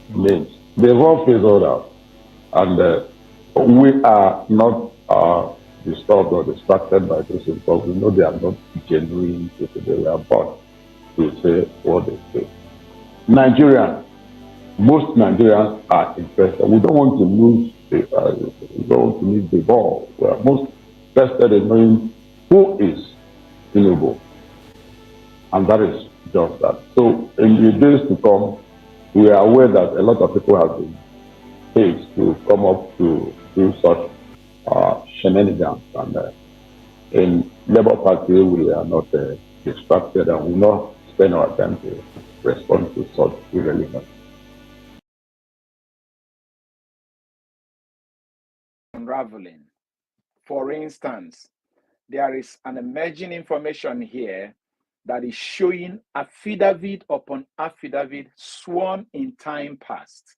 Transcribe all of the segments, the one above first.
names. They've all fizzled out. And we are not disturbed or distracted by this because we know they are not genuine people. They were born to say what they say. Nigerians, most Nigerians are interested. We don't want to lose we don't want to lose the ball. We are most interested in knowing who is TINUBU. And that is just that. So in the days to come, we are aware that a lot of people have been paid to come up to do such shenanigans. And in Labour Party, we are not distracted and we not spend our time to respond to such irrelevant. Unraveling. For instance, there is an emerging information here that is showing affidavit upon affidavit sworn in time past.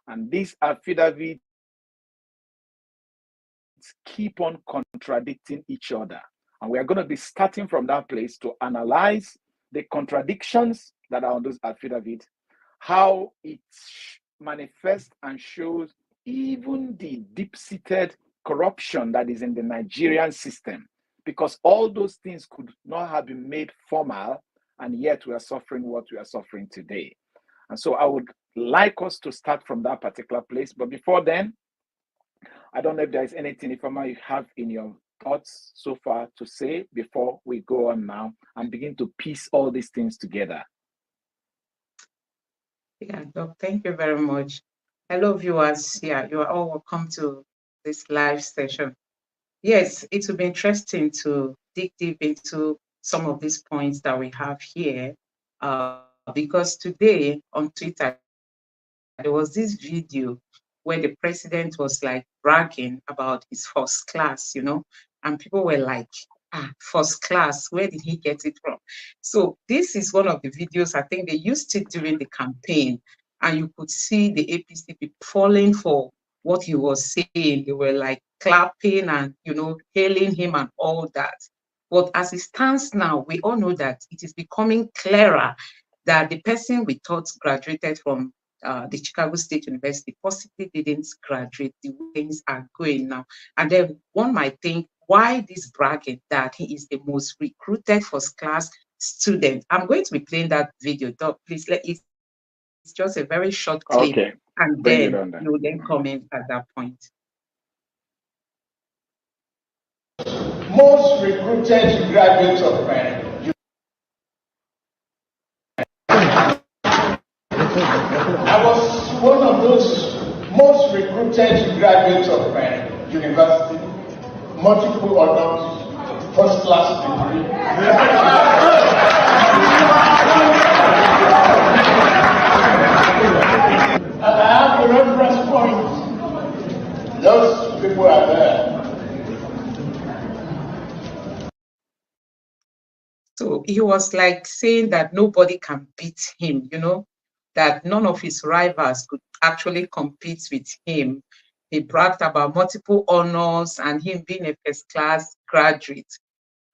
And these affidavits keep on contradicting each other. And we are going to be starting from that place to analyze the contradictions that are on those affidavits, how it manifests and shows even the deep-seated corruption that is in the Nigerian system, because all those things could not have been made formal, and yet we are suffering what we are suffering today. And so I would like us to start from that particular place. But before then, I don't know if there is anything, Ifeoma, you have in your thoughts so far to say before we go on now and begin to piece all these things together. Yeah, Doc, thank you very much. Hello, viewers. Yeah, you are all welcome to this live session. Yes, it will be interesting to dig deep into some of these points that we have here, because today on Twitter, there was this video where the president was like bragging about his first class, and people were like, first class, where did he get it from? So this is one of the videos, I think they used it during the campaign, and you could see the APC be falling for what he was saying. They were like clapping and, hailing him and all that. But as it stands now, we all know that it is becoming clearer that the person we thought graduated from the Chicago State University possibly didn't graduate the way things are going now. And then one might think, why this bragging that he is the most recruited first class student? I'm going to be playing that video. Doc, please it's just a very short clip. Okay. And then you will then comment at that point. Most recruited graduates of I was one of those most recruited graduates of university, multiple honors, first class degree. And I have the reference point. Those people are there. So he was like saying that nobody can beat him, that none of his rivals could actually compete with him. He bragged about multiple honors and him being a first class graduate.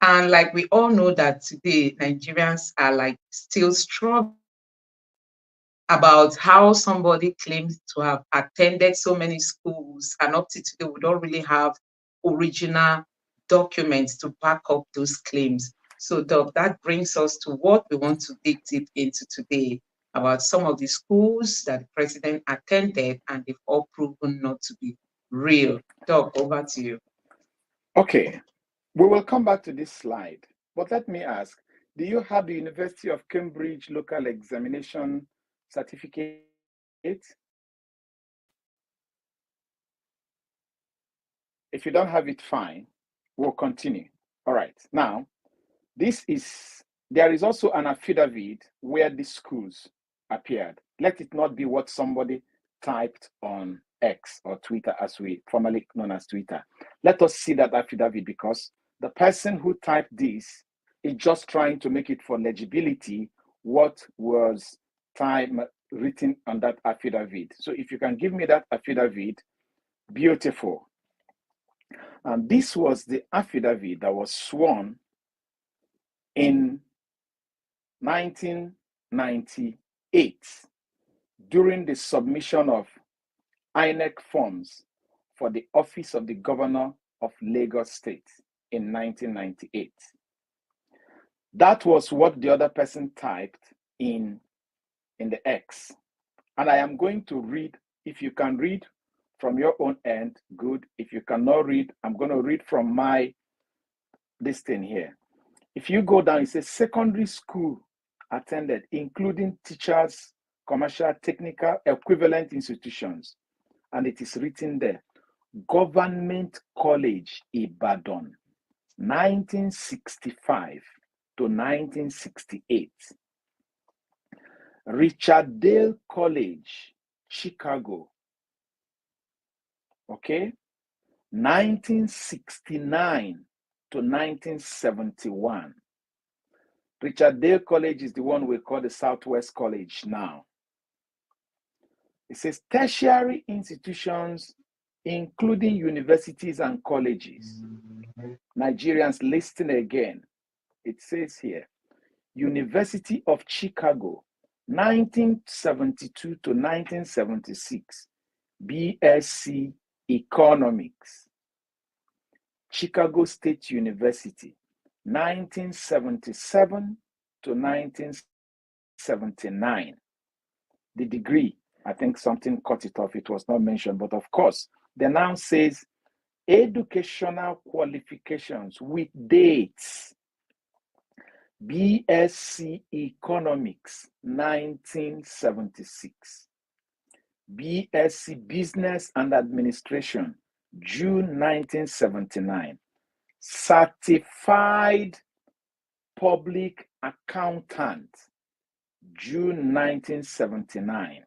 And like we all know that today, Nigerians are like still struggling about how somebody claims to have attended so many schools, and up to today, we don't really have original documents to back up those claims. So, Doc, that brings us to what we want to dig deep into today about some of the schools that the president attended and they've all proven not to be real. Doc, over to you. Okay, we will come back to this slide, but let me ask, do you have the University of Cambridge local examination certificate? If you don't have it, fine, we'll continue. All right, now, there is also an affidavit where the schools appeared. Let it not be what somebody typed on X or Twitter, as we formerly known as Twitter. Let us see that affidavit, because the person who typed this is just trying to make it for legibility what was written on that affidavit. So if you can give me that affidavit, beautiful. And this was the affidavit that was sworn in 1998. during the submission of INEC forms for the office of the governor of Lagos State in 1998. That was what the other person typed in the X. And I am going to read. If you can read from your own end, good. If you cannot read, I'm going to read from this thing here. If you go down, it says secondary school attended, including teachers, commercial, technical, equivalent institutions. And it is written there, Government College, Ibadan, 1965 to 1968. Richard Dale College, Chicago, okay, 1969 to 1971. Richard Dale College is the one we call the Southwest College now. It says tertiary institutions, including universities and colleges. Nigerians, listen again. It says here, University of Chicago, 1972 to 1976, BSc Economics. Chicago State University, 1977 to 1979. The degree, I think something cut it off, it was not mentioned, but of course, the noun says educational qualifications with dates. BSc Economics, 1976. BSc Business and Administration, June 1979. Certified Public Accountant, June 1979.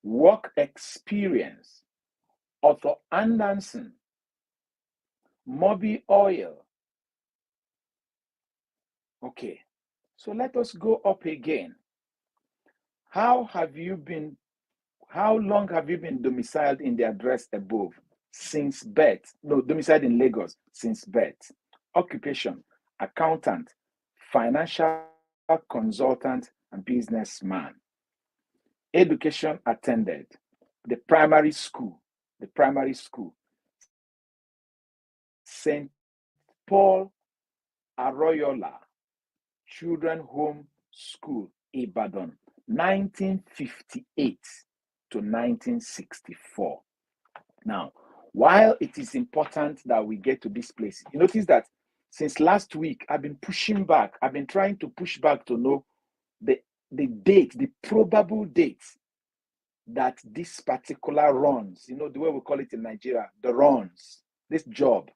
Work experience, Arthur Anderson, Moby Oil. Okay, so let us go up again. How long have you been domiciled in the address above? Since birth. No, domiciled in Lagos since birth. Occupation, accountant, financial consultant, and businessman. Education attended. The primary school, St. Paul Arroyola Children Home School, Ibadan, 1958 to 1964. Now, while it is important that we get to this place, you notice that since last week, I've been pushing back. I've been trying to push back to know the date, the probable date that this particular runs, you know, the way we call it in Nigeria, the runs, this job,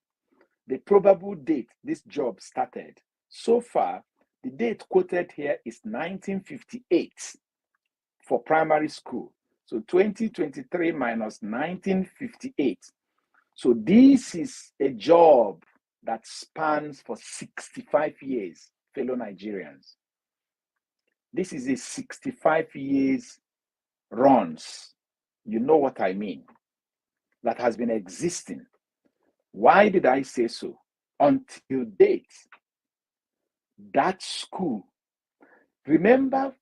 the probable date this job started. So far, the date quoted here is 1958 for primary school. So 2023 minus 1958. So this is a job that spans for 65 years, fellow Nigerians. This is a 65 years runs. You know what I mean? That has been existing. Why did I say so? Until date, that school, remember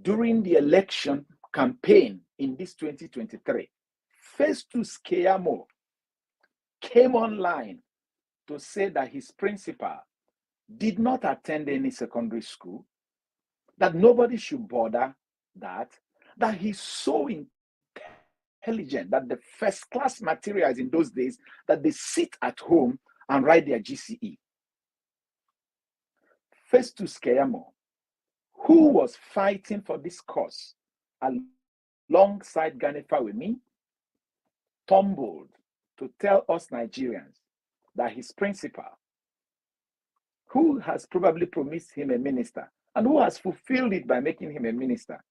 during the election campaign in this 2023, Festus Keyamo came online to say that his principal did not attend any secondary school, that nobody should bother that he's so intelligent, that the first class materials in those days, that they sit at home and write their GCE. Festus Keyamo, who was fighting for this cause alongside Gani Fawemi, tumbled to tell us Nigerians that his principal, who has probably promised him a minister and who has fulfilled it by making him a minister,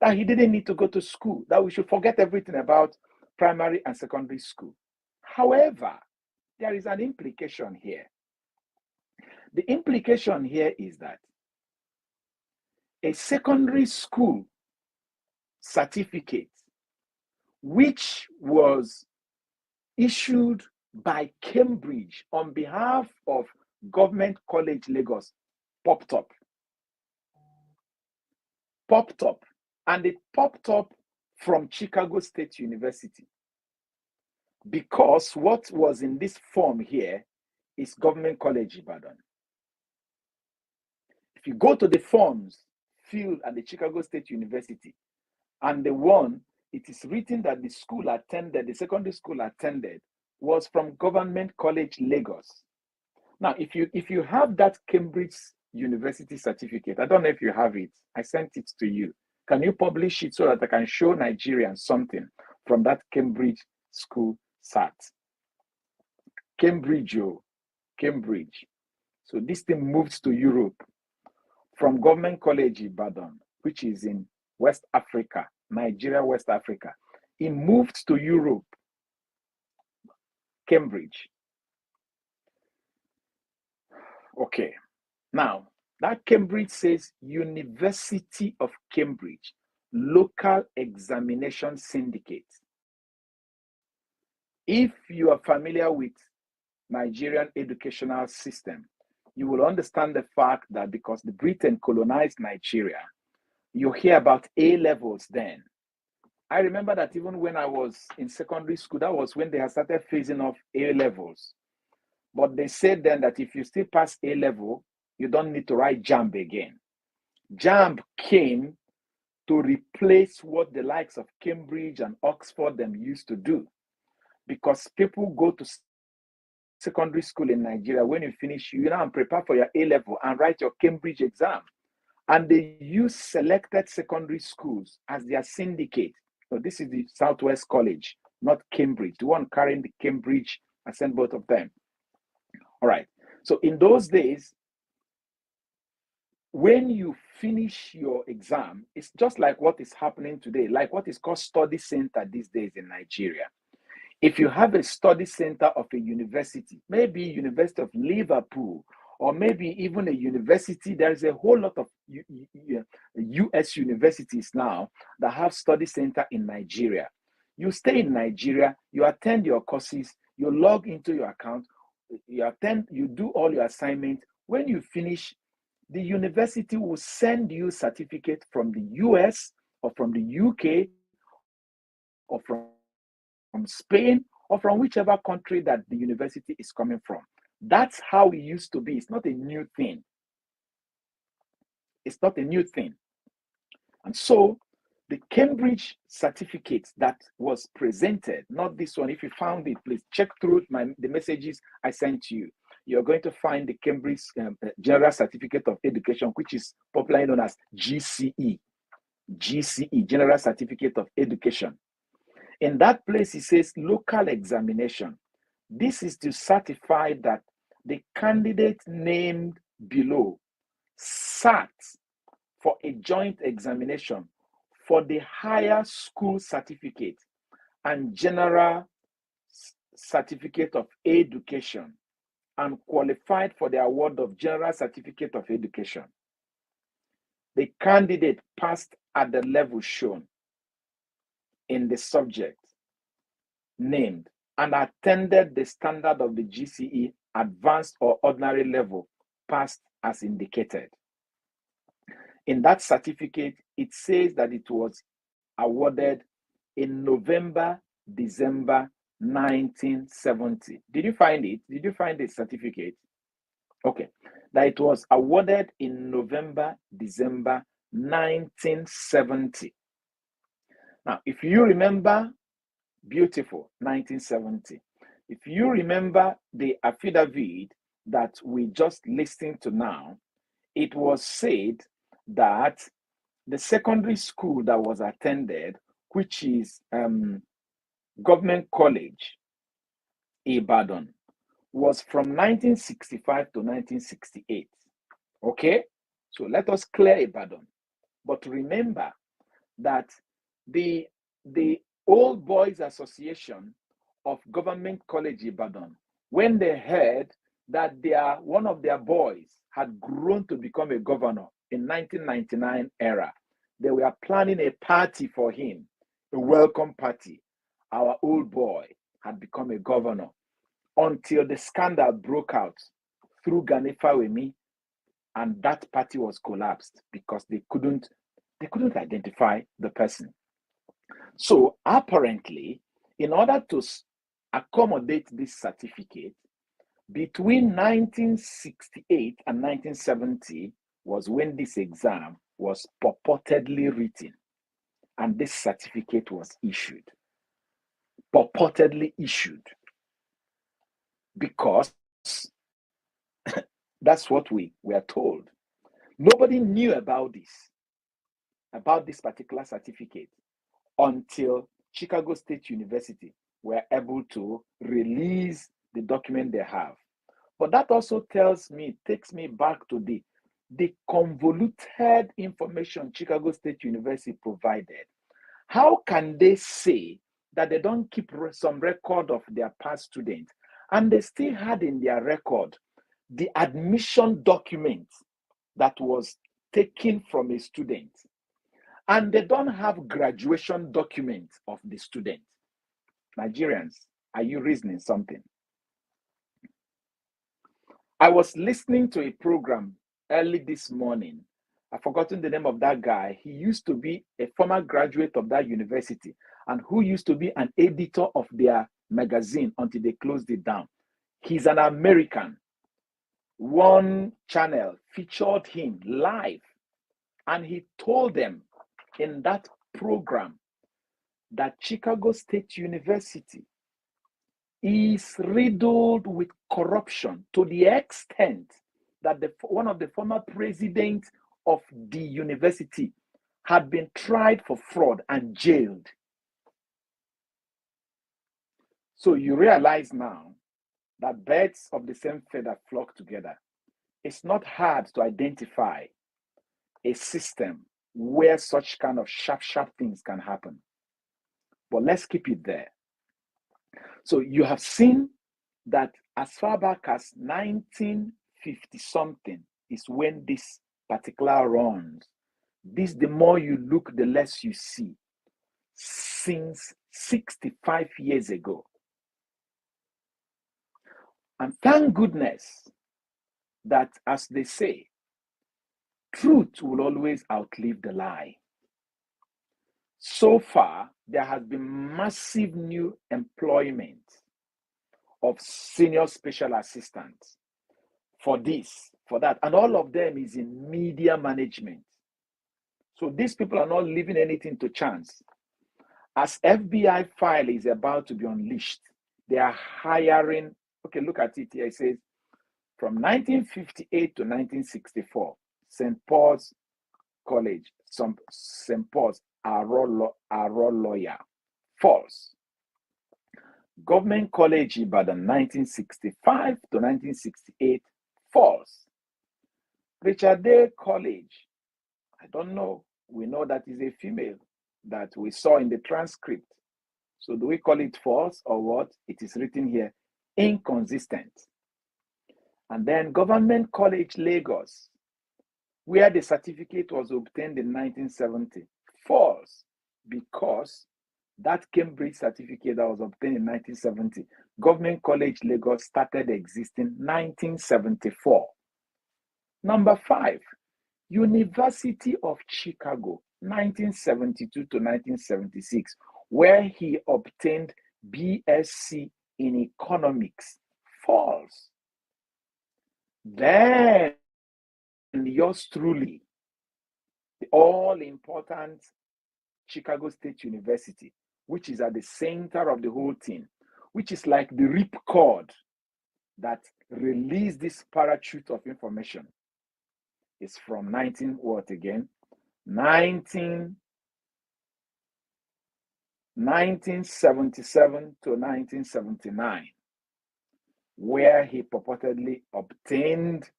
that he didn't need to go to school, that we should forget everything about primary and secondary school. However, there is an implication here. The implication here is that a secondary school certificate, which was issued by Cambridge on behalf of Government College Lagos, popped up. popped up, and it popped up from Chicago State University, because what was in this form here is Government College Ibadan. If you go to the forms filled at the Chicago State University, and the one, it is written that the school attended, the secondary school attended, was from Government College Lagos. Now, if you have that Cambridge University certificate, I don't know if you have it, I sent it to you. Can you publish it so that I can show Nigerians something from that Cambridge school cert? Cambridge, oh, Cambridge. So this thing moves to Europe from Government College Ibadan, which is in West Africa, Nigeria, West Africa. It moved to Europe, Cambridge. Okay, now that Cambridge says University of Cambridge, Local Examination Syndicate. If you are familiar with Nigerian educational system, you will understand the fact that because the Britain colonized Nigeria, you hear about A levels then. I remember that even when I was in secondary school, that was when they had started phasing off A levels. But they said then that if you still pass A level, you don't need to write JAMB again. JAMB came to replace what the likes of Cambridge and Oxford them used to do. Because people go to secondary school in Nigeria, when you finish, you now prepare for your A level and write your Cambridge exam. And they use selected secondary schools as their syndicate. So this is the Southwest College, not Cambridge. The one carrying the Cambridge, I sent both of them. All right. So in those days, when you finish your exam, it's just like what is happening today, like what is called study center these days in Nigeria. If you have a study center of a university, maybe University of Liverpool, or maybe even a university, there's a whole lot of US universities now that have study center in Nigeria. You stay in Nigeria, you attend your courses, you log into your account, you do all your assignments. When you finish, the university will send you certificate from the US or from the UK or from Spain or from whichever country that the university is coming from. That's how it used to be. It's not a new thing. It's not a new thing. And so the Cambridge certificate that was presented, not this one, if you found it, please check through the messages I sent to you. You're going to find the Cambridge General Certificate of Education, which is popularly known as GCE. GCE, General Certificate of Education. In that place, it says local examination. This is to certify that the candidate named below sat for a joint examination for the higher school certificate and general certificate of education and qualified for the award of general certificate of education. The candidate passed at the level shown in the subject named and attended the standard of the GCE advanced or ordinary level, passed as indicated. In that certificate, it says that it was awarded in November, December 1970. Did you find it? Did you find the certificate? Okay. That it was awarded in November, December 1970. Now, if you remember, beautiful, 1970. If you remember the affidavit that we just listened to now, it was said that the secondary school that was attended, which is Government College, Ibadan, was from 1965 to 1968. Okay? So let us clear Ibadan. But remember that the Old Boys Association of Government College Ibadan, when they heard that one of their boys had grown to become a governor in 1999 era, they were planning a party for him, a welcome party. Our old boy had become a governor until the scandal broke out through Ganifa Wemi, and that party was collapsed because they couldn't They couldn't identify the person. So apparently, in order to accommodate this certificate, between 1968 and 1970 was when this exam was purportedly written and this certificate was issued. Purportedly issued. Because that's what we were told. Nobody knew about this particular certificate until Chicago State University were able to release the document they have. But that also takes me back to the convoluted information Chicago State University provided. How can they say that they don't keep some record of their past students and they still had in their record the admission document that was taken from a student, and they don't have graduation documents of the student? Nigerians, are you reasoning something? I was listening to a program early this morning. I've forgotten the name of that guy. He used to be a former graduate of that university and who used to be an editor of their magazine until they closed it down. He's an American. One channel featured him live, and he told them in that program that Chicago State University is riddled with corruption to the extent that one of the former presidents of the university had been tried for fraud and jailed. So you realize now that birds of the same feather flock together. It's not hard to identify a system where such kind of sharp things can happen. But let's keep it there. So you have seen that as far back as 1950 something is when this particular runs. This, the more you look, the less you see. Since 65 years ago. And thank goodness that, as they say, truth will always outlive the lie. So far, there has been massive new employment of senior special assistants for this, for that, and all of them is in media management. So these people are not leaving anything to chance. As FBI file is about to be unleashed, they are hiring. Okay, look at it here. It says from 1958 to 1964, St. Paul's College, St. Paul's Aro lawyer, false. Government College Ibadan, 1965 to 1968, false. Richard Day College, I don't know. We know that is a female that we saw in the transcript. So do we call it false or what? It is written here, inconsistent. And then Government College Lagos, where the certificate was obtained in 1970, false, because that Cambridge certificate that was obtained in 1970, Government College Lagos started existing 1974. Number 5, University of Chicago, 1972 to 1976, where he obtained BSc in economics, false. Then yours truly, the all-important Chicago State University, which is at the center of the whole thing, which is like the ripcord that released this parachute of information, is from 1977 to 1979, where he purportedly obtained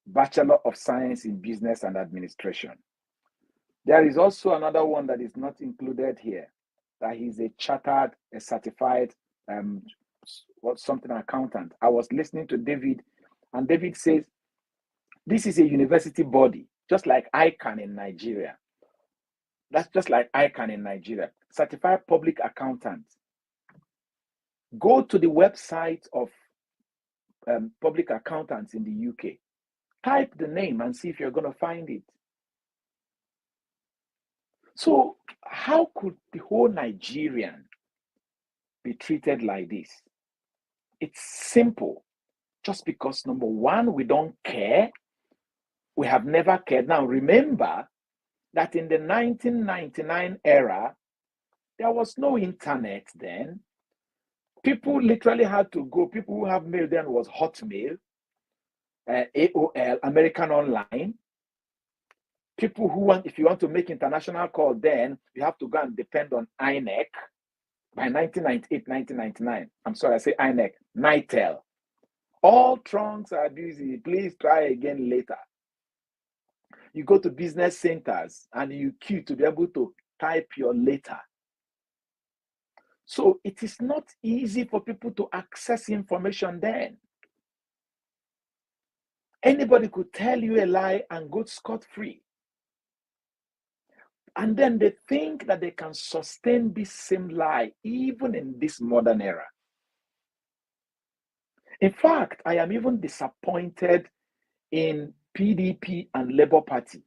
Bachelor of Science in Business and Administration. There is also another one that is not included here, that he's a certified accountant. I was listening to David, and David says, this is a university body, just like ICANN in Nigeria. That's just like ICANN in Nigeria. Certified Public Accountant. Go to the website of public accountants in the UK. Type the name and see if you're going to find it. So how could the whole Nigerian be treated like this? It's simple. Just because, number one, we don't care. We have never cared. Now, remember that in the 1999 era, there was no internet then. People literally had to go. People who have mail then was Hotmail, AOL, American Online. People who want, if you want to make international call then, you have to go and depend on INEC. By 1998, 1999, I'm sorry, I say INEC, NITEL. All trunks are busy. Please try again later. You go to business centers and you queue to be able to type your letter. So it is not easy for people to access information then. Anybody could tell you a lie and go scot-free. And then they think that they can sustain this same lie even in this modern era. In fact, I am even disappointed in PDP and Labour Party.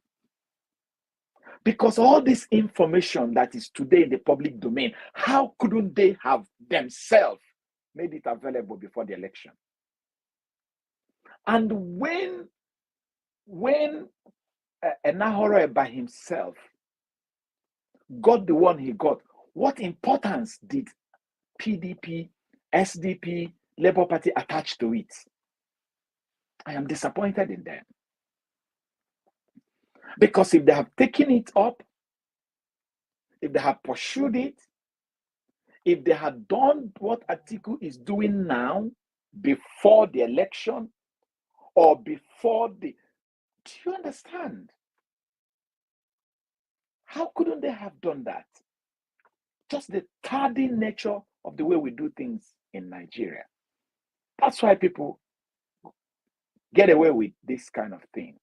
Because all this information that is today in the public domain, how couldn't they have themselves made it available before the election? And when Enahoro by himself got the one he got, what importance did PDP, SDP, Labour Party attach to it? I am disappointed in them. Because if they have taken it up, if they have pursued it, if they had done what Atiku is doing now, before the election, or before the... Do you understand? How couldn't they have done that? Just the tardy nature of the way we do things in Nigeria. That's why people get away with this kind of thing.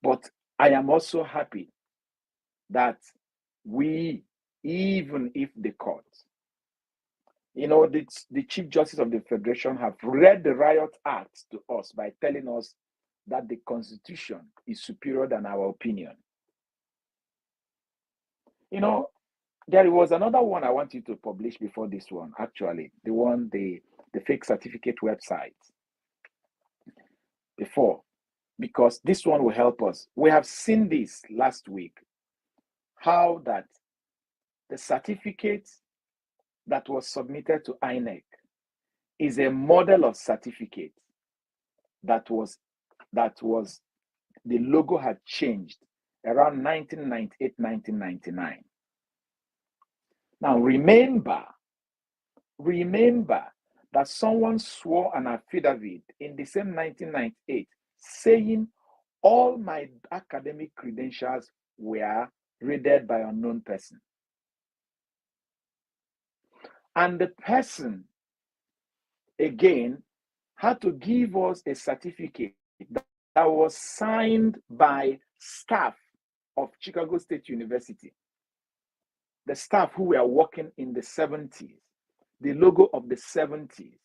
But I am also happy that we, even if the court, the Chief Justice of the Federation have read the Riot Act to us by telling us that the Constitution is superior than our opinion. There was another one I want you to publish before this one, actually. The fake certificate website. Before. Because this one will help us. We have seen this last week. How that the certificate that was submitted to INEC is a model of certificate that was the logo had changed around 1998, 1999. Now remember that someone swore an affidavit in the same 1998 saying all my academic credentials were raided by an unknown person. And the person, again, had to give us a certificate that was signed by staff of Chicago State University. The staff who were working in the 70s, the logo of the 70s,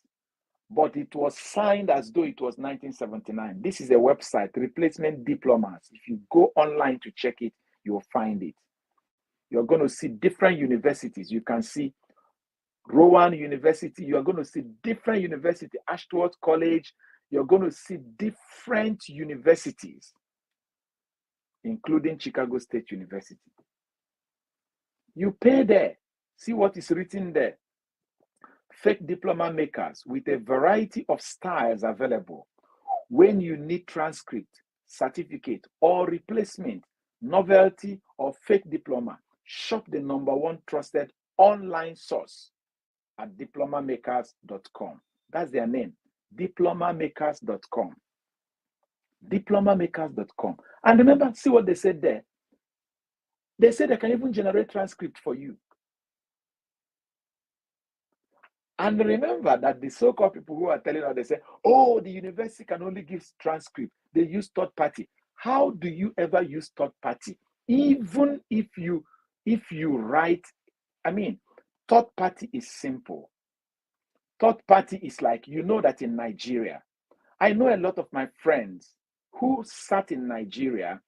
but it was signed as though it was 1979. This is a website, Replacement Diplomas. If you go online to check it, you'll find it. You're going to see different universities. You can see Rowan University. You are going to see different universities, Ashworth College. You're going to see different universities, including Chicago State University. You pay there, see what is written there. Fake diploma makers with a variety of styles available. When you need transcript, certificate, or replacement, novelty, or fake diploma, shop the #1 trusted online source at diplomamakers.com. That's their name, diplomamakers.com. Diplomamakers.com. And remember, see what they said there. They said they can even generate transcript for you. And remember that the so-called people who are telling us, they say, oh, the university can only give transcript. They use third party. How do you ever use third party? Even if you write, third party is simple. Third party is like, that in Nigeria, I know a lot of my friends who sat in Nigeria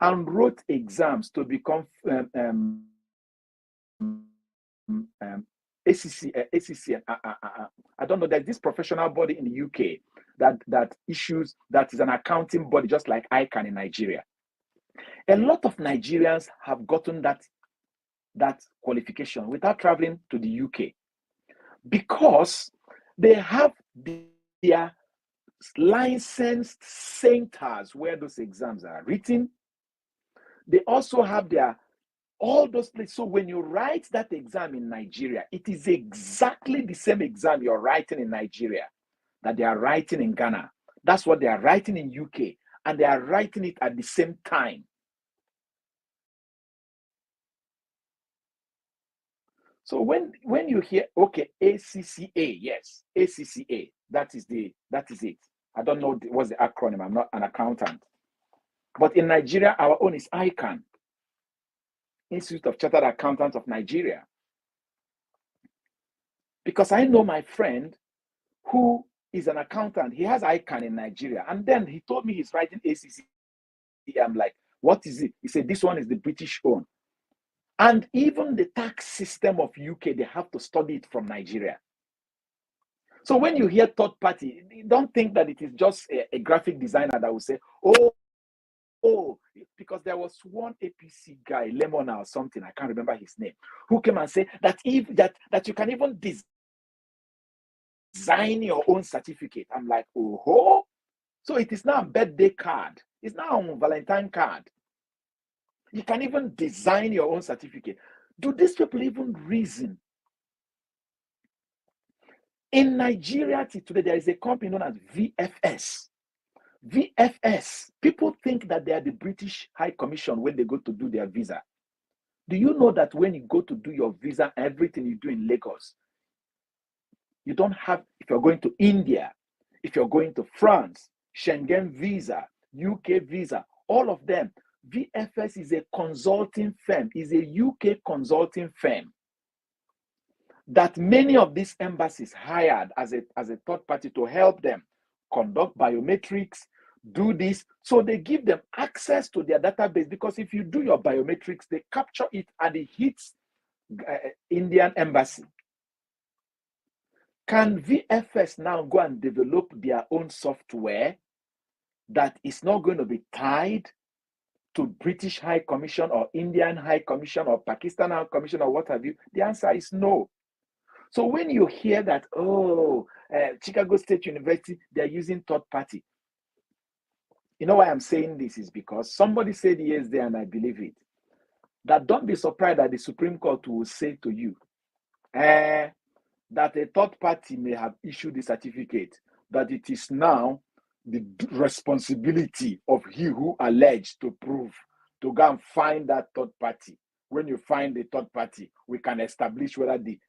and wrote exams to become ACC. I don't know. There's this professional body in the UK that issues, that is an accounting body, just like ICANN in Nigeria. A lot of Nigerians have gotten that qualification without traveling to the UK, because they have their licensed centers where those exams are written. They also have all those places. So when you write that exam in Nigeria, it is exactly the same exam you're writing in Nigeria that they are writing in Ghana. That's what they are writing in UK, and they are writing it at the same time. So when you hear, okay, ACCA, yes, ACCA, that is it. I don't know what's the acronym. I'm not an accountant. But in Nigeria, our own is ICANN, Institute of Chartered Accountants of Nigeria. Because I know my friend who is an accountant. He has ICANN in Nigeria. And then he told me he's writing ACCA. I'm like, what is it? He said, this one is the British own. And even the tax system of UK, they have to study it from Nigeria. So when you hear third party, don't think that it is just a graphic designer that will say, oh, because there was one APC guy, Lemona or something, I can't remember his name, who came and said that that you can even design your own certificate. I'm like, oh, so it is now a birthday card. It's now a Valentine card. You can even design your own certificate. Do these people even reason? In Nigeria today, there is a company known as VFS. VFS, people think that they are the British High Commission when they go to do their visa. Do you know that when you go to do your visa, everything you do in Lagos, you don't have, if you're going to India, if you're going to France, Schengen visa, UK visa, all of them, VFS is a consulting firm, is a UK consulting firm that many of these embassies hired as a third party to help them conduct biometrics, do this. So they give them access to their database, because if you do your biometrics, they capture it and it hits Indian embassy. Can VFS now go and develop their own software that is not going to be tied to British High Commission or Indian High Commission or Pakistan High Commission or what have you? The answer is no. So when you hear that, Chicago State University, they're using third party. You know why I'm saying this is because somebody said yes there, and I believe it. That don't be surprised that the Supreme Court will say to you, that a third party may have issued the certificate, that it is now the responsibility of he who alleged to prove, to go and find that third party. When you find the third party, we can establish whether the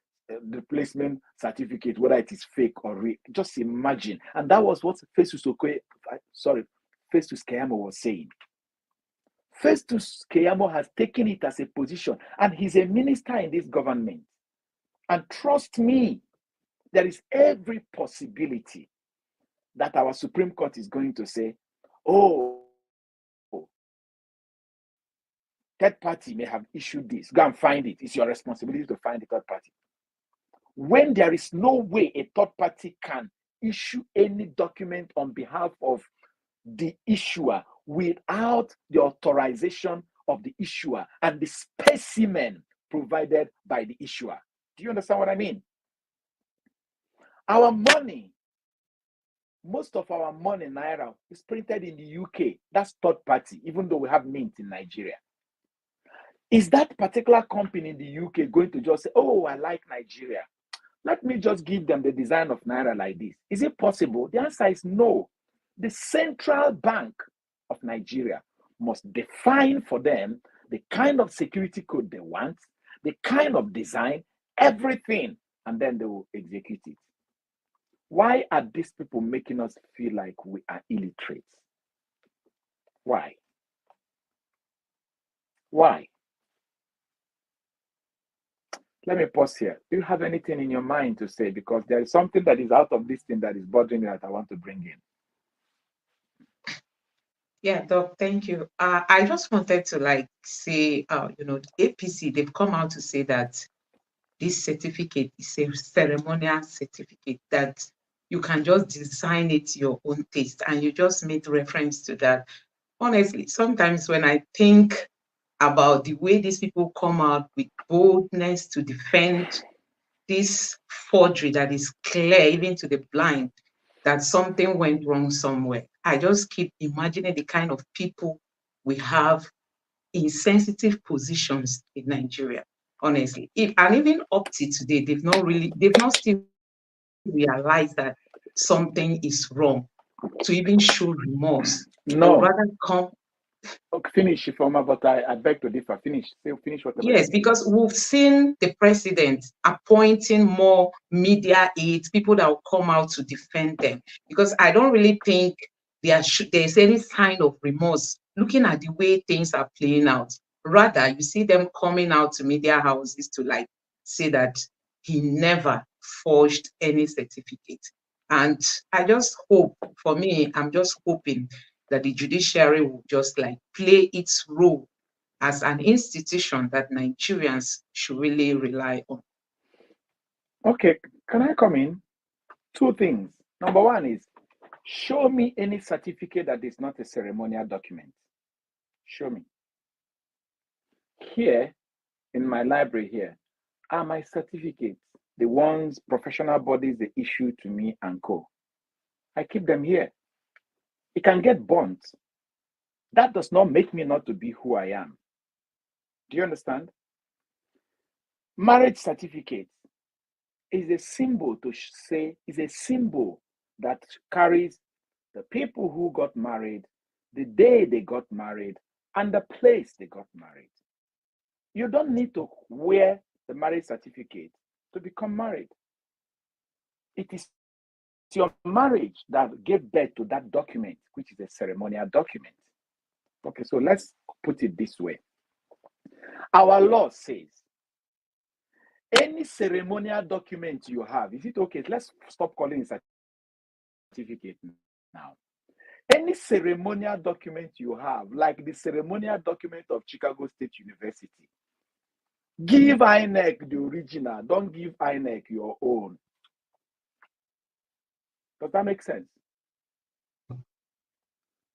replacement certificate, whether it is fake or real. Just imagine. And that was what Festus Keyamo was saying. Festus Keyamo has taken it as a position, and he's a minister in this government. And trust me, there is every possibility that our Supreme Court is going to say, third party may have issued this. Go and find it. It's your responsibility to find the third party. When there is no way a third party can issue any document on behalf of the issuer without the authorization of the issuer and the specimen provided by the issuer. Do you understand what I mean? Our money, most of our money, Naira, is printed in the UK. That's third party, even though we have mint in Nigeria. Is that particular company in the UK going to just say, oh, I like Nigeria, let me just give them the design of Naira like this? Is it possible? The answer is no. The Central Bank of Nigeria must define for them the kind of security code they want, the kind of design, everything, and then they will execute it. Why are these people making us feel like we are illiterate? Why? Why? Let me pause here. Do you have anything in your mind to say? Because there is something that is out of this thing that is bothering you that I want to bring in. Yeah, Doc, thank you. I just wanted to say, APC, they've come out to say that this certificate is a ceremonial certificate that you can just design it to your own taste. And you just made reference to that. Honestly, sometimes when I think about the way these people come out with boldness to defend this forgery that is clear, even to the blind, that something went wrong somewhere, I just keep imagining the kind of people we have in sensitive positions in Nigeria, honestly. And even up to today, they've not still realized that something is wrong to even show remorse. They would No. rather come. Okay, finish, Ifoma, but I beg to differ. Finish. Say, finish whatever you're Yes, saying. because we've seen the president appointing more media aides, people that will come out to defend them. Because I don't really think there's any sign of remorse looking at the way things are playing out. Rather, you see them coming out to media houses to say that he never forged any certificate. And I just hope, for me, I'm just hoping that the judiciary will just play its role as an institution that Nigerians should really rely on. Okay, can I come in? Two things. Number one is, show me any certificate that is not a ceremonial document. Show me. Here, in my library here, are my certificates, the ones professional bodies they issue to me and co. I keep them here. It can get burnt. That does not make me not to be who I am. Do you understand? Marriage certificate is a symbol is a symbol that carries the people who got married, the day they got married, and the place they got married. You don't need to wear the marriage certificate to become married. It is your marriage that gave birth to that document, which is a ceremonial document. Okay, so let's put it this way. Our law says any ceremonial document you have, is it okay? Let's stop calling it certificate now. Any ceremonial document you have, like the ceremonial document of Chicago State University, give INEC the original. Don't give INEC your own. Does that make sense?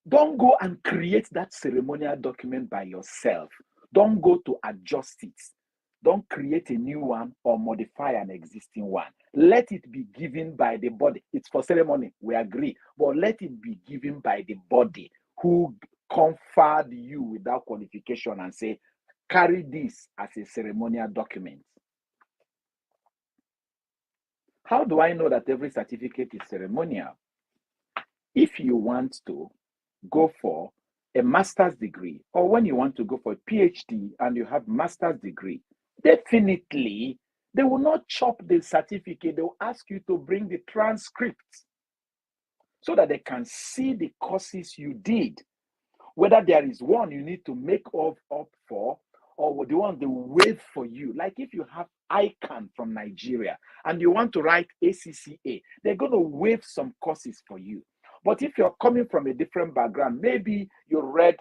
Don't go and create that ceremonial document by yourself. Don't go to adjust it. Don't create a new one or modify an existing one. Let it be given by the body. It's for ceremony, we agree. But let it be given by the body who conferred you without qualification and say, carry this as a ceremonial document. How do I know that every certificate is ceremonial? If you want to go for a master's degree, or when you want to go for a PhD and you have master's degree, definitely they will not chop the certificate. They will ask you to bring the transcript so that they can see the courses you did. Whether there is one you need to make up for, or the one they will waive for you. Like if you have ICANN from Nigeria and you want to write ACCA, they're going to waive some courses for you. But if you're coming from a different background, maybe you read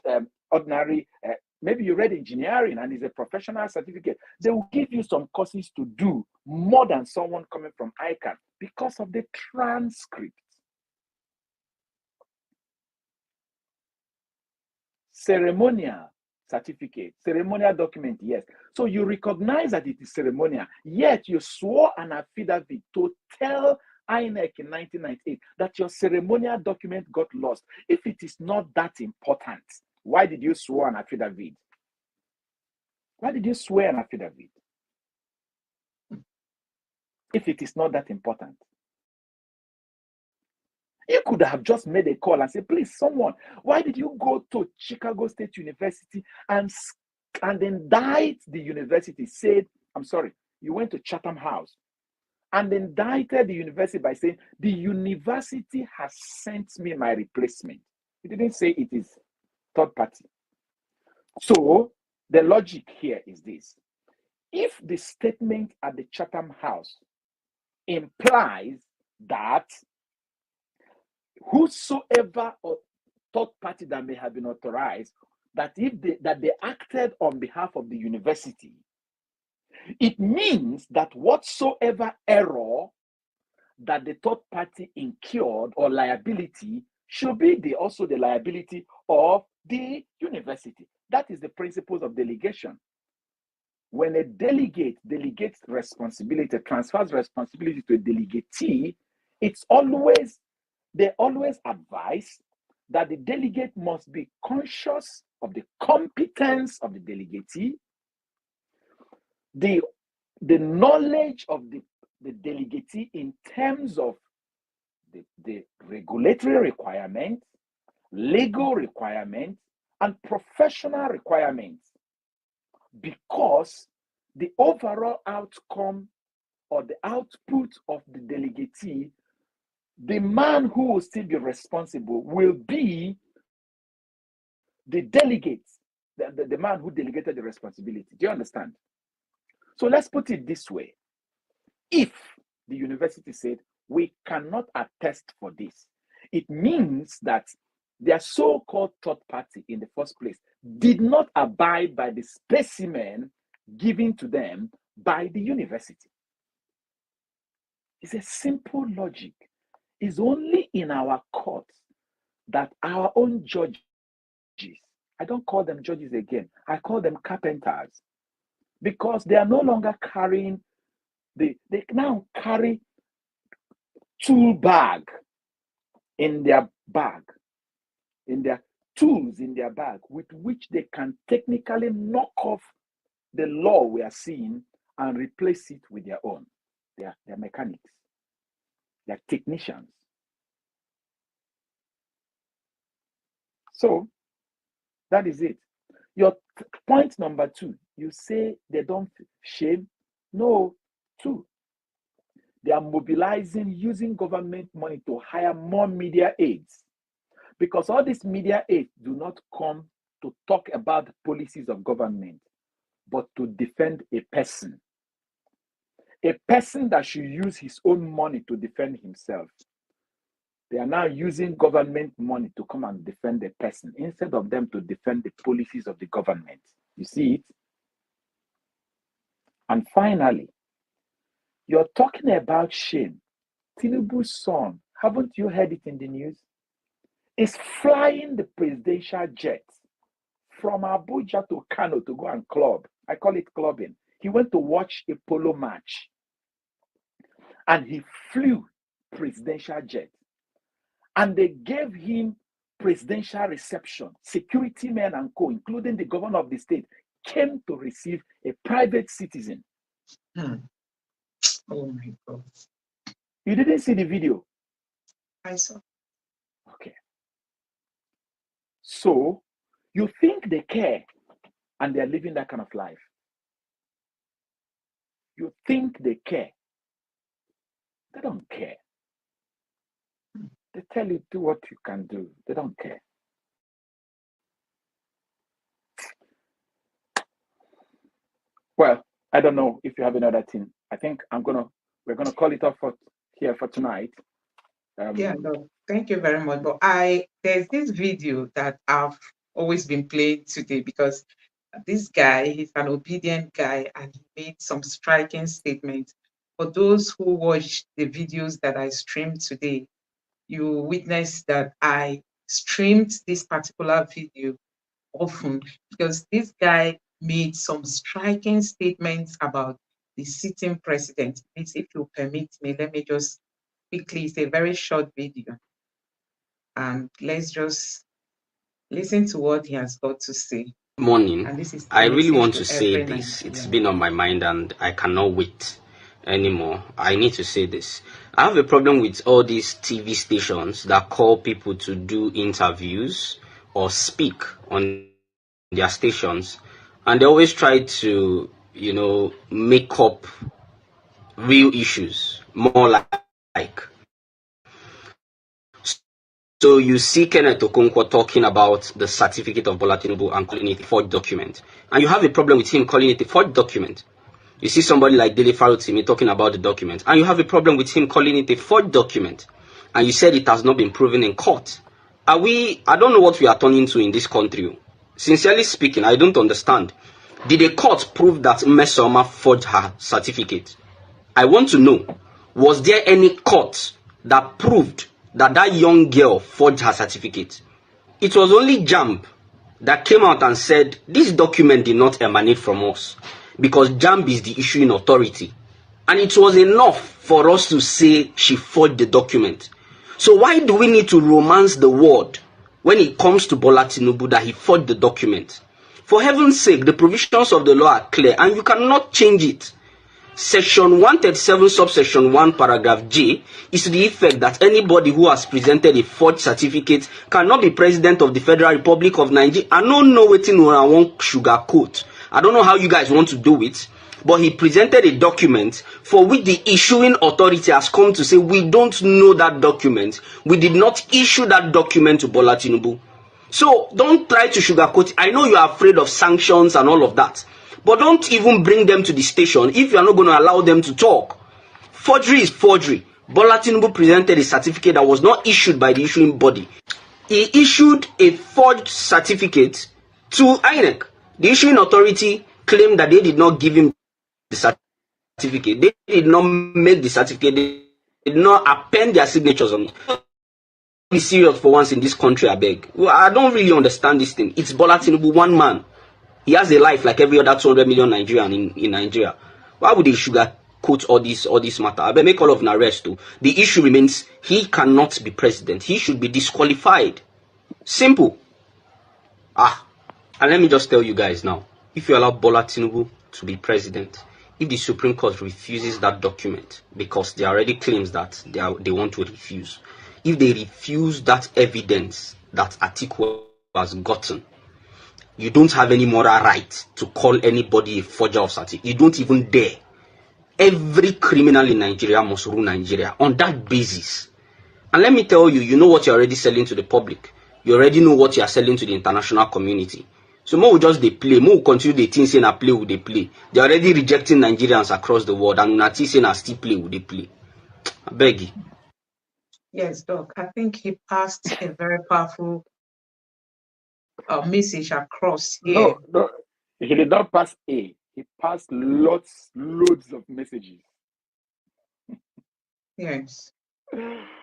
maybe you read engineering and it's a professional certificate, they will give you some courses to do more than someone coming from ICANN because of the transcript. Ceremonial certificate, ceremonial document, yes. So you recognize that it is ceremonial, yet you swore an affidavit to tell INEC in 1998 that your ceremonial document got lost. If it is not that important, why did you swear an affidavit? Why did you swear an affidavit? If it is not that important. You could have just made a call and say, please, someone, why did you go to Chicago State University and indict the university? Said, I'm sorry, you went to Chatham House and indicted the university by saying, the university has sent me my replacement. It didn't say it is third party. So the logic here is this. If the statement at the Chatham House implies that whosoever third party that may have been authorized, that they acted on behalf of the university, it means that whatsoever error that the third party incurred or liability should be also the liability of the university. That is the principles of delegation. When a delegate delegates responsibility, transfers responsibility to a delegatee, they always advise that the delegate must be conscious of the competence of the delegatee, the knowledge of the delegatee in terms of the regulatory requirements, legal requirements, and professional requirements, because the overall outcome or the output of the delegatee, the man who will still be responsible will be the delegate, the man who delegated the responsibility. Do you understand? So let's put it this way. If the university said, we cannot attest for this, it means that their so-called third party in the first place did not abide by the specimen given to them by the university. It's a simple logic. It's only in our courts that our own judges, I don't call them judges again, I call them carpenters, because they are no longer carrying, they now carry tool bag in their bag, in their tools in their bag, with which they can technically knock off the law we are seeing and replace it with their own. They are mechanics, they are technicians. So that is it. Your point number 2, you say they don't shame. No, 2, they are mobilizing, using government money to hire more media aides, because all these media aides do not come to talk about the policies of government, but to defend a person that should use his own money to defend himself. They are now using government money to come and defend a person instead of them to defend the policies of the government. You see it? And finally, you're talking about shame. TINUBU's son, haven't you heard it in the news? Is flying the presidential jet from Abuja to Kano to go and club. I call it clubbing. He went to watch a polo match, and he flew presidential jet. And they gave him presidential reception. Security men and co, including the governor of the state, came to receive a private citizen. Oh my God. You didn't see the video? I saw. Okay. So you think they care and they're living that kind of life. You think they care. They don't care. They tell you, do what you can do. They don't care. Well, I don't know if you have another thing. I think we're gonna call it off here for tonight. Yeah, no, thank you very much. But there's this video that I've always been playing today, because this guy, he's an obedient guy, and he made some striking statements. For those who watched the videos that I streamed today, you witnessed that I streamed this particular video often, because this guy made some striking statements about the sitting president. Please, if you permit me, let me just quickly, it's a very short video, and let's just listen to what he has got to say. Morning. And this is I really want to say say this. It's been on my mind and I cannot wait anymore. I need to say this. I have a problem with all these TV stations that call people to do interviews or speak on their stations, and they always try to, make up real issues, more like. So you see Kenneth Okonkwo talking about the certificate of Bola Tinubu and calling it a forged document. And you have a problem with him calling it a forged document. You see somebody like Dele Farotimi talking about the document, and you have a problem with him calling it a forged document. And you said it has not been proven in court. I don't know what we are turning to in this country. Sincerely speaking, I don't understand. Did a court prove that Mmesoma forged her certificate? I want to know, was there any court that proved that that young girl forged her certificate? It was only JAMB that came out and said this document did not emanate from us because JAMB is the issuing authority. And it was enough for us to say she forged the document. So why do we need to romance the word when it comes to Bola Tinubu that he forged the document? For heaven's sake, the provisions of the law are clear and you cannot change it. Section 137 subsection 1 paragraph J is to the effect that anybody who has presented a forged certificate cannot be president of the Federal Republic of Nigeria. I don't know what I want sugarcoat. I don't know how you guys want to do it, but he presented a document for which the issuing authority has come to say we don't know that document. We did not issue that document to Bola Tinubu. So don't try to sugarcoat it. I know you are afraid of sanctions and all of that. But don't even bring them to the station if you are not going to allow them to talk. Forgery is forgery. Bola Tinubu presented a certificate that was not issued by the issuing body. He issued a forged certificate to INEC. The issuing authority claimed that they did not give him the certificate. They did not make the certificate. They did not append their signatures on it. Be serious for once in this country, I beg. Well, I don't really understand this thing. It's Bola Tinubu, one man. He has a life like every other 200 million Nigerian in Nigeria. Why would they sugarcoat all this matter? I better make all of an arrest too. The issue remains he cannot be president. He should be disqualified. Simple. And let me just tell you guys now. If you allow Bola Tinubu to be president, if the Supreme Court refuses that document, because there are already claims that they want to refuse, if they refuse that evidence that Atiku has gotten, you don't have any moral right to call anybody a forger of certificate. You don't even dare. Every criminal in Nigeria must rule Nigeria on that basis. And let me tell you, you know what you're already selling to the public. You already know what you are selling to the international community. So more will just they play. More will continue the things saying a play will they play. They're already rejecting Nigerians across the world. And Unati saying a still play will they play. I beg you. Yes, Doc. I think he passed a very powerful message across here. No, he did not pass a. He passed loads of messages. Yes.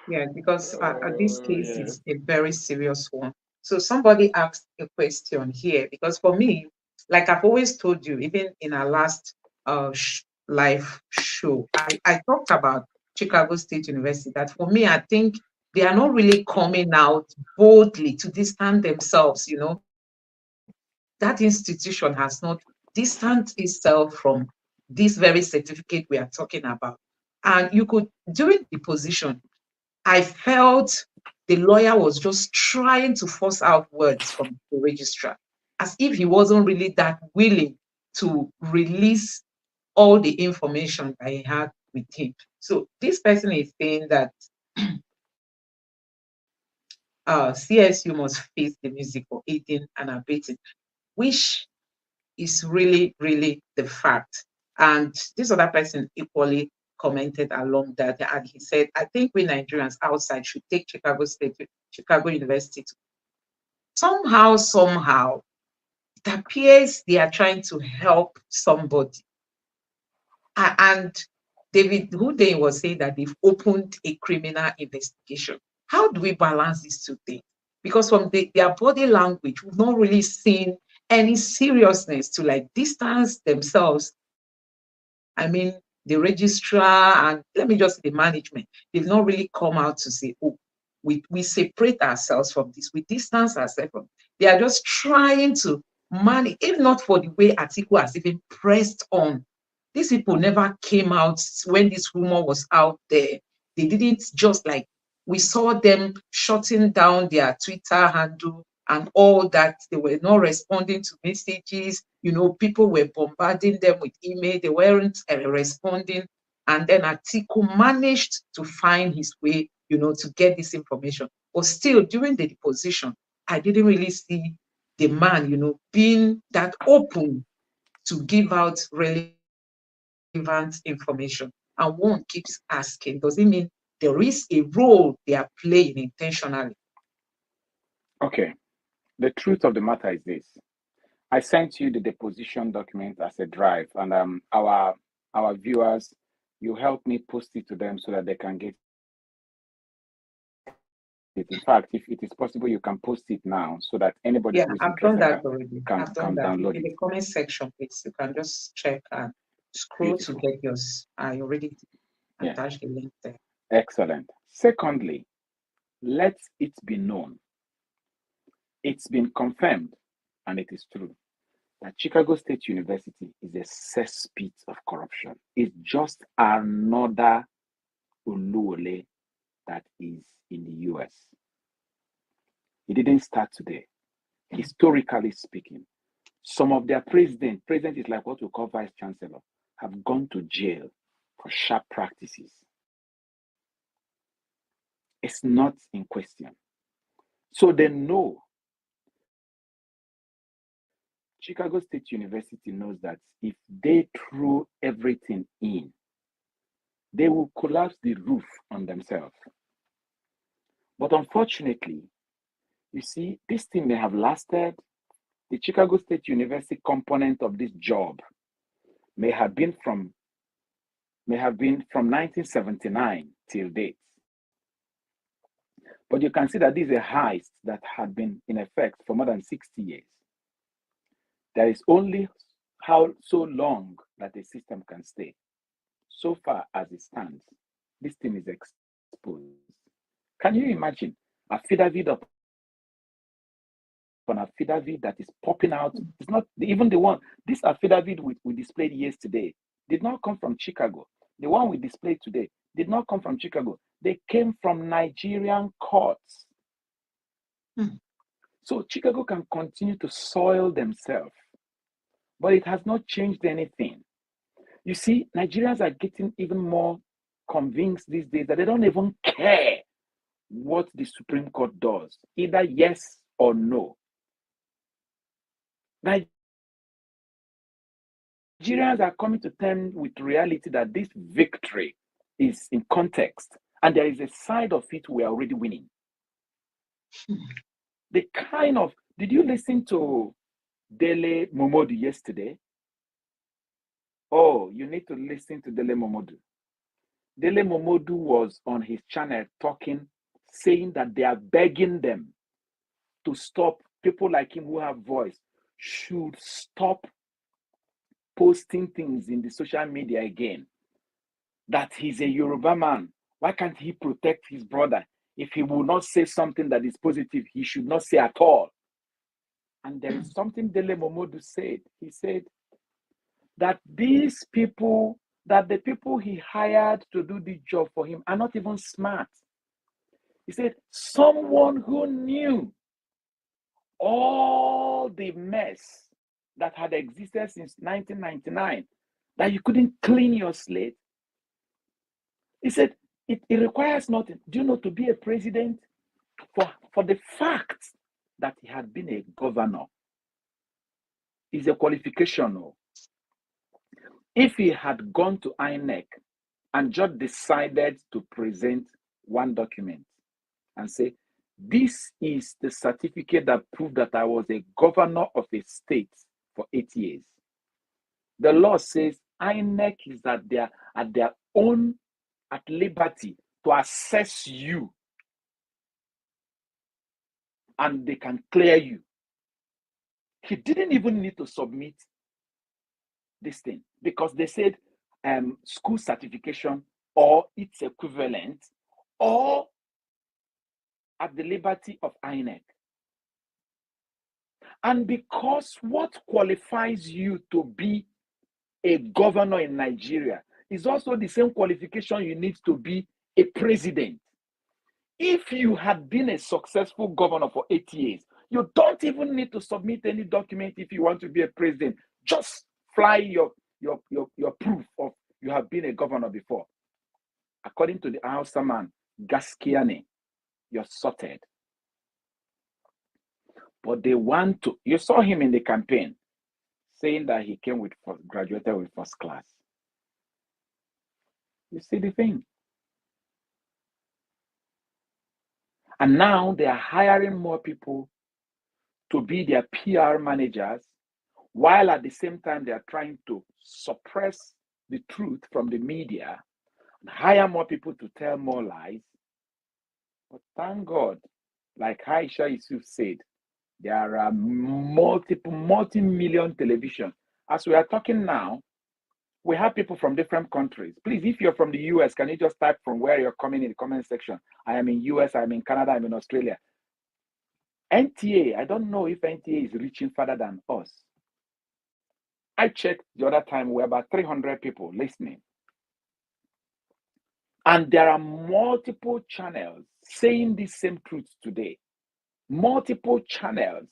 Yeah, because this case is a very serious one. So somebody asked a question here, because for me, like I've always told you, even in our last live show, I talked about Chicago State University, that for me, I think they are not really coming out boldly to distance themselves, you know. That institution has not distanced itself from this very certificate we are talking about. And you could, during the position, I felt the lawyer was just trying to force out words from the registrar, as if he wasn't really that willing to release all the information that he had with him. So this person is saying that CSU must face the music for aiding and abetting, which is really, really the fact. And this other person equally commented along that, and he said, I think we Nigerians outside should take Chicago University. Somehow, it appears they are trying to help somebody. And David Hude was saying that they've opened a criminal investigation. How do we balance these two things? Because from their body language, we've not really seen any seriousness to like distance themselves. I mean, the registrar and let me just say the management, they've not really come out to say, oh, we separate ourselves from this, we distance ourselves from this. They are just trying to manage, if not for the way Atiku has even pressed on. These people never came out when this rumor was out there. They didn't just like, we saw them shutting down their Twitter handle and all that. They were not responding to messages. You know, people were bombarding them with email. They weren't responding. And then Atiku managed to find his way, you know, to get this information. But still, during the deposition, I didn't really see the man, you know, being that open to give out relevant information. And one keeps asking, does it mean there is a role they are playing intentionally? Okay. The truth of the matter is this. I sent you the deposition document as a drive, and our viewers, you help me post it to them so that they can get it. In fact, if it is possible, you can post it now so that anybody Yeah, who is I've done interested that already. I've done can that. download In it. the comment section, please, you can just check and scroll to Beautiful. get yours. I already Yeah. attached the link there. Excellent. Secondly, let it be known, it's been confirmed, and it is true, that Chicago State University is a cesspit of corruption. It's just another Uluole that is in the US. It didn't start today. Historically speaking, some of their president is like what we call vice chancellor, have gone to jail for sharp practices. It's not in question. So they know, Chicago State University knows that if they throw everything in, they will collapse the roof on themselves. But unfortunately, you see, this thing may have lasted. The Chicago State University component of this job may have been from 1979 till date. But you can see that this is a heist that had been in effect for more than 60 years. There is only how so long that a system can stay. So far as it stands, this thing is exposed. Can you imagine affidavit upon affidavit that is popping out? It's not even the one. This affidavit we displayed yesterday did not come from Chicago. The one we displayed today did not come from Chicago. They came from Nigerian courts. So Chicago can continue to soil themselves, but it has not changed anything. You see, Nigerians are getting even more convinced these days that they don't even care what the Supreme Court does, either yes or no. Nigerians are coming to terms with reality that this victory is in context, and there is a side of it we are already winning. Did you listen to Dele Momodu yesterday? Oh, you need to listen to Dele Momodu. Dele Momodu was on his channel talking, saying that they are begging them to stop. People like him who have voice should stop posting things in the social media again. That he's a Yoruba man. Why can't he protect his brother? If he will not say something that is positive, he should not say at all. And there is something Dele Momodu said. He said that the people he hired to do the job for him are not even smart. He said, someone who knew all the mess that had existed since 1999, that you couldn't clean your slate. He said, it requires nothing. Do you know, to be a president, for the fact that he had been a governor is a qualification. If he had gone to INEC and just decided to present one document and say, this is the certificate that proved that I was a governor of a state for 8 years. The law says INEC is at their own at liberty to assess you, and they can clear you. He didn't even need to submit this thing because they said school certification or its equivalent, or at the liberty of INEC. And because what qualifies you to be a governor in Nigeria is also the same qualification you need to be a president. If you had been a successful governor for 8 years, you don't even need to submit any document if you want to be a president. Just fly your proof of you have been a governor before. According to the Hausa man, Gaskiane, you're sorted. But they want to, you saw him in the campaign saying that he graduated with first class. You see the thing? And now they are hiring more people to be their PR managers, while at the same time they are trying to suppress the truth from the media and hire more people to tell more lies. But thank God, like Aisha Yusuf said, there are multi-million television. As we are talking now, we have people from different countries. Please, if you're from the US, can you just type from where you're coming in the comment section? I am in US, I'm in Canada, I'm in Australia. NTA, I don't know if NTA is reaching further than us. I checked the other time, we're about 300 people listening. And there are multiple channels saying the same truth today. Multiple channels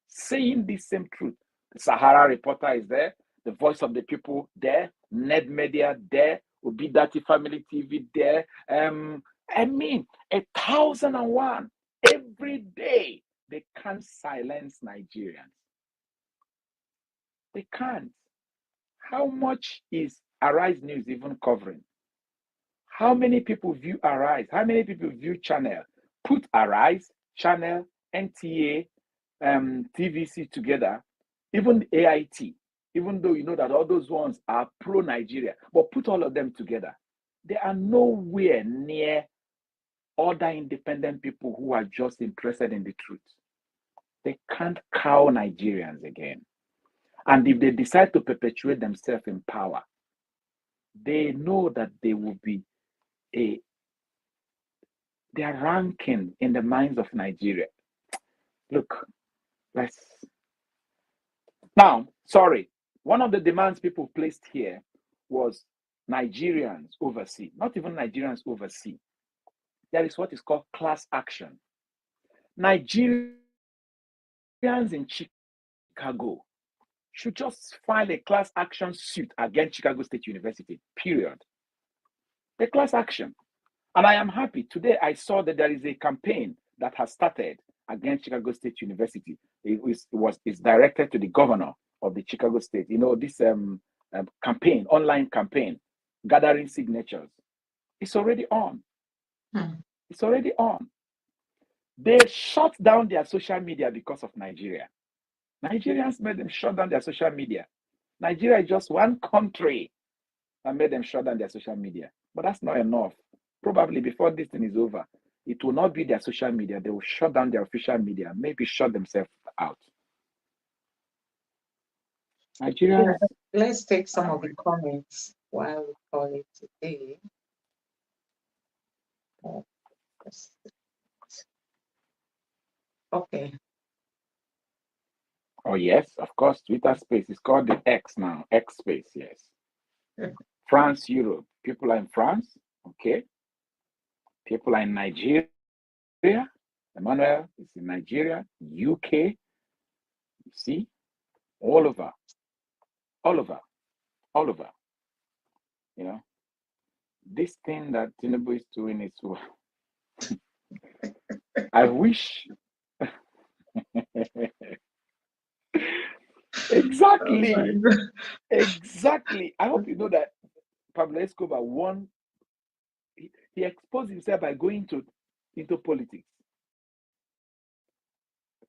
saying the same truth. The Sahara Reporter is there, the Voice of the People there, Ned Media there, Obidati Family TV there. I mean, 1,001 every day. They can't silence Nigerians. They can't. How much is Arise News even covering? How many people view Arise? How many people view Channel? Put Arise, Channel, NTA, TVC together, even AIT, even though you know that all those ones are pro-Nigeria, but put all of them together. They are nowhere near other independent people who are just interested in the truth. They can't cow Nigerians again. And if they decide to perpetuate themselves in power, they know that they will be their ranking in the minds of Nigeria. Look, sorry. One of the demands people placed here was Nigerians overseas, not even Nigerians overseas. There is what is called class action. Nigerians in Chicago should just file a class action suit against Chicago State University, period. The class action. And I am happy. Today I saw that there is a campaign that has started against Chicago State University. It's directed to the governor of the Chicago State. You know, this campaign, online campaign, gathering signatures. It's already on. It's already on. They shut down their social media because of Nigeria. Nigerians made them shut down their social media. Nigeria is just one country that made them shut down their social media. But that's not enough. Probably before this thing is over, it will not be their social media. They will shut down their official media, maybe shut themselves out. Nigerians. Yeah, let's take some of the comments while we call it today. Okay. Oh, yes, of course. Twitter space is called the X now. X space, yes. France, Europe. People are in France. Okay. People are in Nigeria. Emmanuel is in Nigeria, UK. You see, all over. You know, this thing that TINUBU is doing is I wish. Exactly. Oh Exactly. I hope you know that Pablo Escobar won. He exposed himself by going into politics.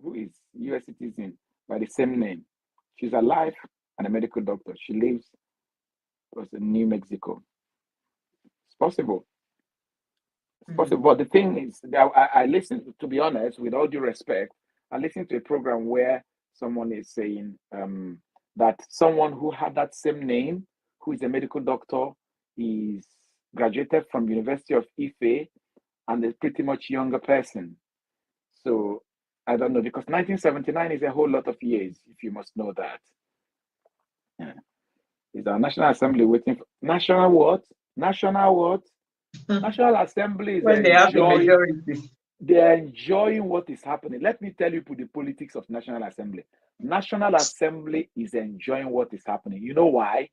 Who is US citizen by the same name? She's alive and a medical doctor. She lives in New Mexico. It's possible. It's possible. But the thing is, I listened, to be honest, with all due respect, I listened to a program where someone is saying that someone who had that same name, who is a medical doctor, is graduated from University of Ife and is pretty much younger person. So I don't know, because 1979 is a whole lot of years, if you must know that. Yeah. Is our National Assembly waiting for national what? National what? National Assembly is when they have the majority. They're enjoying what is happening. Let me tell you the politics of National Assembly. National Assembly is enjoying what is happening. You know why?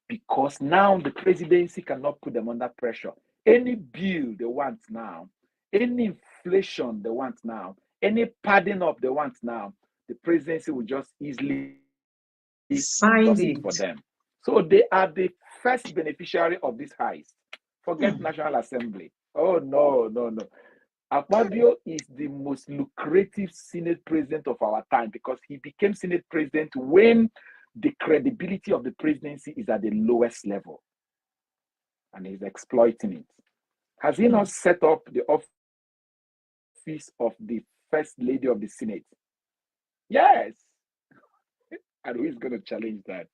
Because now the presidency cannot put them under pressure. Any bill they want now, any inflation they want now, any padding up they want now, the presidency will just easily sign it for them. So they are the first beneficiary of this heist. Forget National Assembly. Oh, no. Akpabio is the most lucrative Senate president of our time because he became Senate president when the credibility of the presidency is at the lowest level. And he's exploiting it. Has he not set up the office of the First Lady of the Senate? Yes. And who's going to challenge that?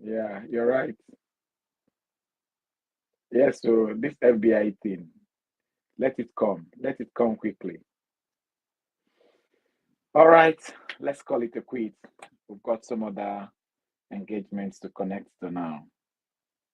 Yeah, you're right. Yes, so this FBI thing, let it come. Let it come quickly. All right, let's call it a quit. We've got some other engagements to connect to now.